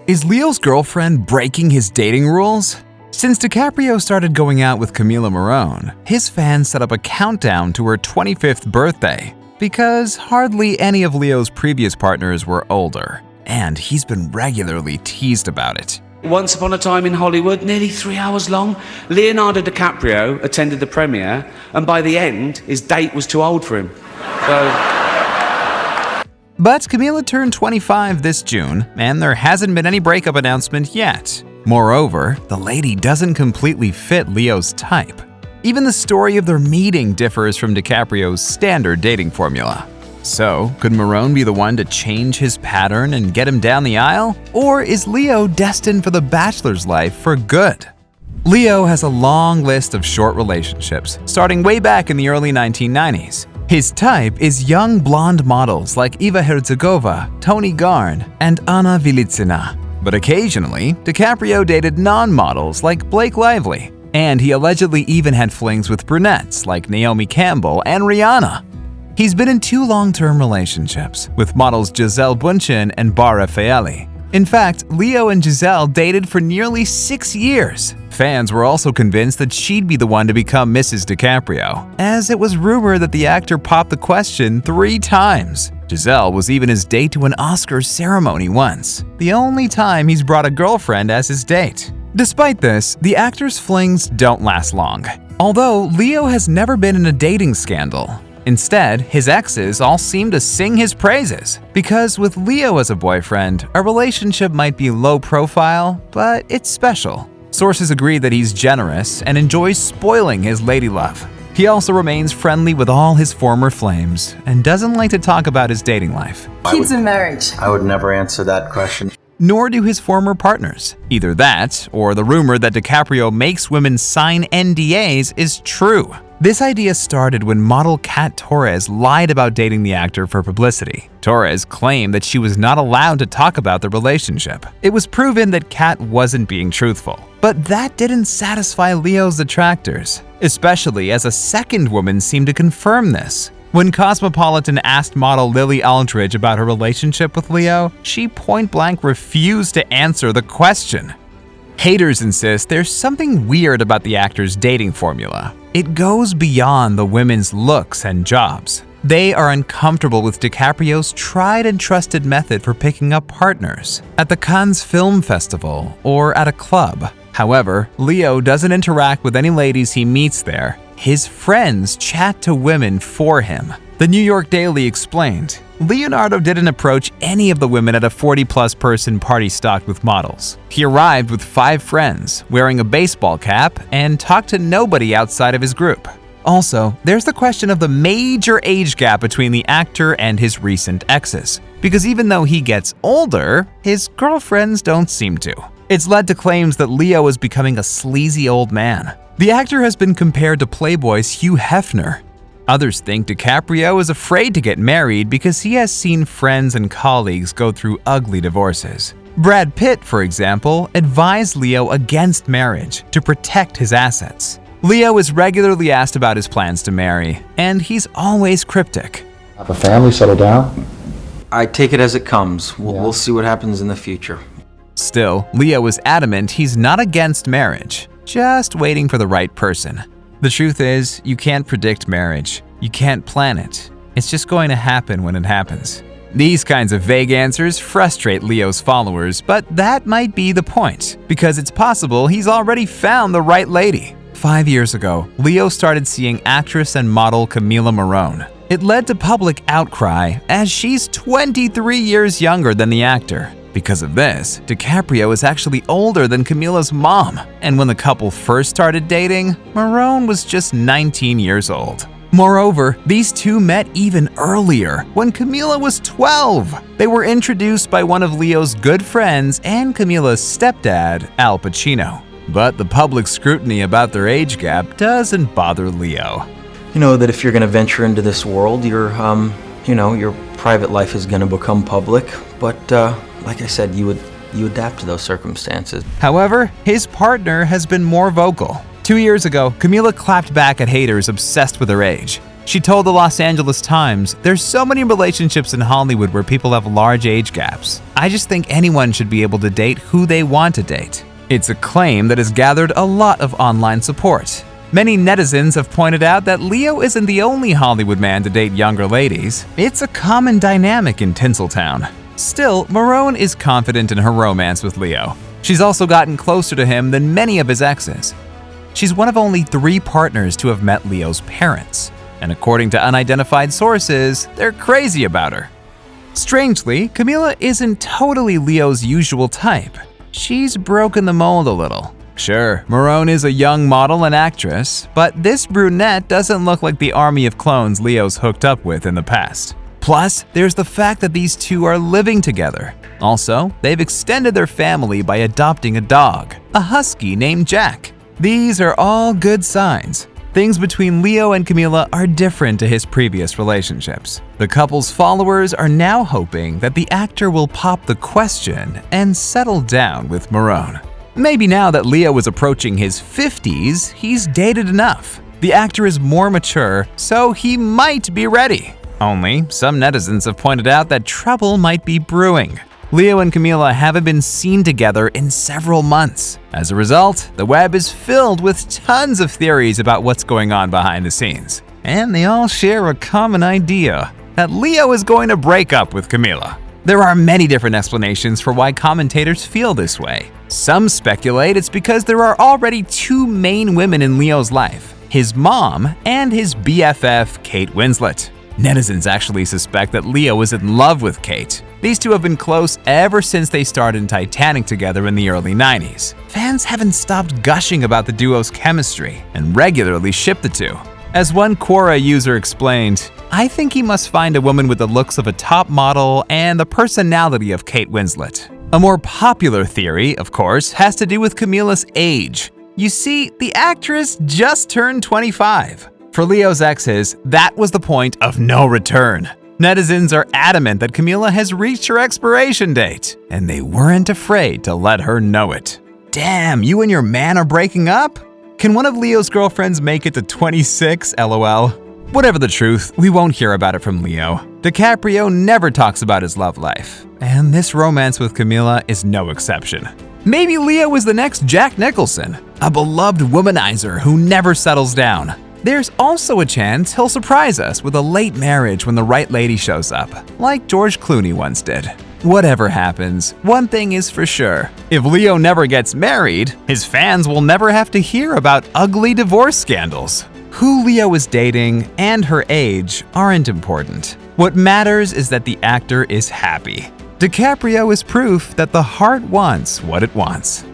Is Leo's girlfriend breaking his dating rules? Since DiCaprio started going out with Camila Morrone, his fans set up a countdown to her 25th birthday because hardly any of Leo's previous partners were older, and he's been regularly teased about it. Once upon a time in Hollywood, nearly 3 hours long, Leonardo DiCaprio attended the premiere, and by the end, his date was too old for him. But Camila turned 25 this June, and there hasn't been any breakup announcement yet. Moreover, the lady doesn't completely fit Leo's type. Even the story of their meeting differs from DiCaprio's standard dating formula. So, could Morrone be the one to change his pattern and get him down the aisle? Or is Leo destined for the bachelor's life for good? Leo has a long list of short relationships, starting way back in the early 1990s. His type is young blonde models like Eva Herzigova, Toni Garrn, and Vyalitsyna. But occasionally, DiCaprio dated non-models like Blake Lively, and he allegedly even had flings with brunettes like Naomi Campbell and Rihanna. He's been in 2 long-term relationships with models Gisele Bündchen and Refaeli. In fact, Leo and Gisele dated for nearly 6 years. Fans were also convinced that she'd be the one to become Mrs. DiCaprio, as it was rumored that the actor popped the question 3 times. Gisele was even his date to an Oscars ceremony once, the only time he's brought a girlfriend as his date. Despite this, the actor's flings don't last long, although Leo has never been in a dating scandal. Instead, his exes all seem to sing his praises, because with Leo as a boyfriend, a relationship might be low profile, but it's special. Sources agree that he's generous and enjoys spoiling his lady love. He also remains friendly with all his former flames and doesn't like to talk about his dating life. Kids and marriage. I would never answer that question. Nor do his former partners. Either that, or the rumor that DiCaprio makes women sign NDAs is true. This idea started when model Kat Torres lied about dating the actor for publicity. Torres claimed that she was not allowed to talk about the relationship. It was proven that Kat wasn't being truthful. But that didn't satisfy Leo's detractors, especially as a second woman seemed to confirm this. When Cosmopolitan asked model Lily Aldridge about her relationship with Leo, she point-blank refused to answer the question. Haters insist there's something weird about the actor's dating formula. It goes beyond the women's looks and jobs. They are uncomfortable with DiCaprio's tried and trusted method for picking up partners at the Cannes Film Festival or at a club. However, Leo doesn't interact with any ladies he meets there. His friends chat to women for him. The New York Daily explained, Leonardo didn't approach any of the women at a 40-plus person party stocked with models. He arrived with 5 friends, wearing a baseball cap, and talked to nobody outside of his group. Also, there's the question of the major age gap between the actor and his recent exes, because even though he gets older, his girlfriends don't seem to. It's led to claims that Leo is becoming a sleazy old man. The actor has been compared to Playboy's Hugh Hefner. Others think DiCaprio is afraid to get married because he has seen friends and colleagues go through ugly divorces. Brad Pitt, for example, advised Leo against marriage to protect his assets. Leo is regularly asked about his plans to marry, and he's always cryptic. Have a family, settle down? I take it as it comes. We'll see what happens in the future. Still, Leo is adamant he's not against marriage, just waiting for the right person. The truth is, you can't predict marriage. You can't plan it. It's just going to happen when it happens. These kinds of vague answers frustrate Leo's followers, but that might be the point, because it's possible he's already found the right lady. 5 years ago, Leo started seeing actress and model Camila Morrone. It led to public outcry, as she's 23 years younger than the actor. Because of this, DiCaprio is actually older than Camila's mom, and when the couple first started dating, Morrone was just 19 years old. Moreover, these two met even earlier, when Camila was 12. They were introduced by one of Leo's good friends and Camila's stepdad, Al Pacino. But the public scrutiny about their age gap doesn't bother Leo. You know that if you're going to venture into this world, your private life is going to become public, but like I said, you adapt to those circumstances. However, his partner has been more vocal. 2 years ago, Camila clapped back at haters obsessed with her age. She told the Los Angeles Times, "There's so many relationships in Hollywood where people have large age gaps. I just think anyone should be able to date who they want to date." It's a claim that has gathered a lot of online support. Many netizens have pointed out that Leo isn't the only Hollywood man to date younger ladies. It's a common dynamic in Tinseltown. Still, Morrone is confident in her romance with Leo. She's also gotten closer to him than many of his exes. She's one of only 3 partners to have met Leo's parents, and according to unidentified sources, they're crazy about her. Strangely, Camila isn't totally Leo's usual type. She's broken the mold a little. Sure, Morrone is a young model and actress, but this brunette doesn't look like the army of clones Leo's hooked up with in the past. Plus, there's the fact that these two are living together. Also, they've extended their family by adopting a dog, a husky named Jack. These are all good signs. Things between Leo and Camila are different to his previous relationships. The couple's followers are now hoping that the actor will pop the question and settle down with Morrone. Maybe now that Leo is approaching his 50s, he's dated enough. The actor is more mature, so he might be ready. Only, some netizens have pointed out that trouble might be brewing. Leo and Camila haven't been seen together in several months. As a result, the web is filled with tons of theories about what's going on behind the scenes. And they all share a common idea, that Leo is going to break up with Camila. There are many different explanations for why commentators feel this way. Some speculate it's because there are already 2 main women in Leo's life, his mom and his BFF, Kate Winslet. Netizens actually suspect that Leo is in love with Kate. These two have been close ever since they starred in Titanic together in the early 90s. Fans haven't stopped gushing about the duo's chemistry and regularly ship the two. As one Quora user explained, "I think he must find a woman with the looks of a top model and the personality of Kate Winslet." A more popular theory, of course, has to do with Camila's age. You see, the actress just turned 25. For Leo's exes, that was the point of no return. Netizens are adamant that Camila has reached her expiration date, and they weren't afraid to let her know it. Damn, you and your man are breaking up? Can one of Leo's girlfriends make it to 26, lol? Whatever the truth, we won't hear about it from Leo. DiCaprio never talks about his love life, and this romance with Camila is no exception. Maybe Leo is the next Jack Nicholson, a beloved womanizer who never settles down. There's also a chance he'll surprise us with a late marriage when the right lady shows up, like George Clooney once did. Whatever happens, one thing is for sure. If Leo never gets married, his fans will never have to hear about ugly divorce scandals. Who Leo is dating and her age aren't important. What matters is that the actor is happy. DiCaprio is proof that the heart wants what it wants.